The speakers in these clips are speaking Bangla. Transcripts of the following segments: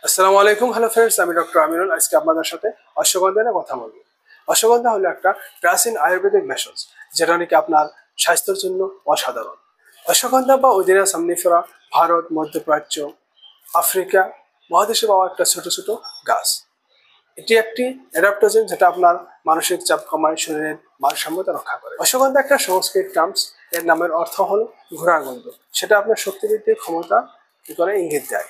আসসালামু আলাইকুম, হ্যালো ফ্রেন্ডস, আমি ডক্টর আমিনুল। আজকে আপনাদের সাথে অশ্বগন্ধা নিয়ে কথা বলবো। অশ্বগন্ধা হলো একটা প্রাচীন আয়ুর্বেদিক ভেষজ, যেটা নাকি আপনার স্বাস্থ্যের জন্য অসাধারণ। অশ্বগন্ধা বা ওদিনা সামনিফেরা ভারত, মধ্যপ্রাচ্য, আফ্রিকা মহাদেশে পাওয়া একটা ছোট ছোট গাছ। এটি একটি অ্যাডাপ্টোজেন, যেটা আপনার মানসিক চাপ কমায়, শরীরের ভারসাম্যতা রক্ষা করে। অশ্বগন্ধা একটা সংস্কৃত টার্মস, এর নামের অর্থ হলো ঘোড়ার গন্ধ। সেটা আপনার শক্তি বৃদ্ধির ক্ষমতা কি করে ইঙ্গিত দেয়।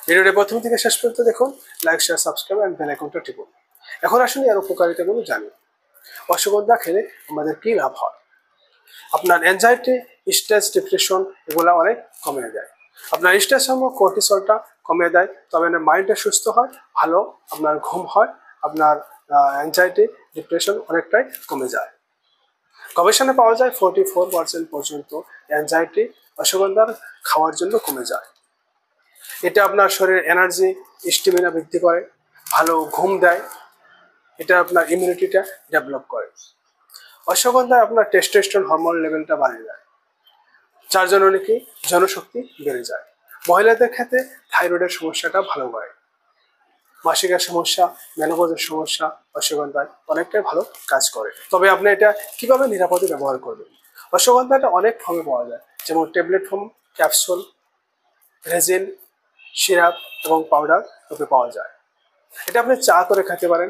ভিডিওটি প্রথম থেকে শেষ পর্যন্ত দেখুন, like, share, subscribe and bell আইকনটা টিপুন। এখন আসলে এর উপকারিতাগুলো জানি। অশ্বগন্ধা খেলে আমাদের কি লাভ হয়? আপনার অ্যাংজাইটি, স্ট্রেস, ডিপ্রেশন এগুলো অনেক কমে যায়। আপনার স্ট্রেস হরমোন কর্টিসলটা কমে দেয়, তবে আপনার মাইন্ডটা সুস্থ হয়, ভালো আপনার ঘুম হয়, আপনার অ্যাংজাইটি, ডিপ্রেশন অনেকটাই কমে যায়। গবেষণায় পাওয়া যায় 44% পর্যন্ত অ্যাংজাইটি অশ্বগন্ধার খাওয়ার জন্য কমে যায়। এটা আপনার শরীরের এনার্জি, স্টেমিনা বৃদ্ধি করে, ভালো ঘুম দেয়, এটা আপনার ইমিউনিটিটা ডেভেলপ করে। অশ্বগন্ধায় আপনার টেস্টোস্টেরন হরমোন লেভেলটা বাড়িয়ে দেয়, যার জন্য নাকি জনশক্তি বেড়ে যায়। মহিলাদের ক্ষেত্রে থাইরয়েডের সমস্যাটা ভালো করে। মাসিকের সমস্যা, মেনোপজের সমস্যা অশ্বগন্ধায় অনেকটাই ভালো কাজ করে। তবে আপনি এটা কিভাবে নিরাপদে ব্যবহার করবেন? অশ্বগন্ধাটা অনেক ফর্মে পাওয়া যায়, যেমন tablet form, capsule, resin, syrup এবং পাউডার রূপে পাওয়া যায়। এটা আপনি চা করে খেতে পারেন,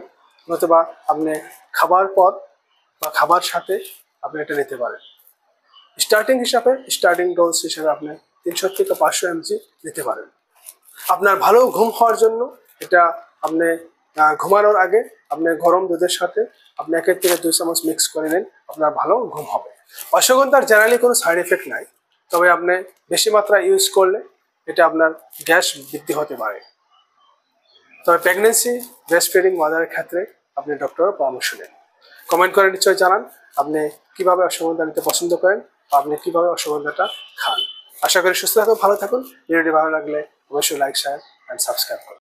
নতুবা আপনি খাবার পর বা খাবার সাথে আপনি এটা নিতে পারেন। স্টার্টিং ডোজ হিসাবে আপনি 300 থেকে 500 mg নিতে পারেন। আপনার ভালো ঘুম হওয়ার জন্য এটা আপনি ঘুমানোর আগে আপনি গরম দুধের সাথে আপনি 1 থেকে 2 চামচ মিক্স করে নিন, আপনার ভালো ঘুম হবে। অশ্বগন্ধার জেনারেলি কোনো সাইড এফেক্ট নাই, তবে আপনি বেশি মাত্রা ইউজ করলে এটা আপনার গ্যাস বৃদ্ধি হতে পারে। তবে প্রেগনেন্সি, ব্রেস্ট ফিডিং মাদারের ক্ষেত্রে আপনি ডক্টরের পরামর্শ নেন। কমেন্ট করে নিশ্চয়ই জানান আপনি কিভাবে অশ্বগন্ধা নিতে পছন্দ করেন বা আপনি কিভাবে অশ্বগন্ধাটা খান। আশা করি সুস্থ থাকুন, ভালো থাকুন। ভিডিওটি ভালো লাগলে অবশ্যই লাইক, শেয়ার অ্যান্ড সাবস্ক্রাইব করুন।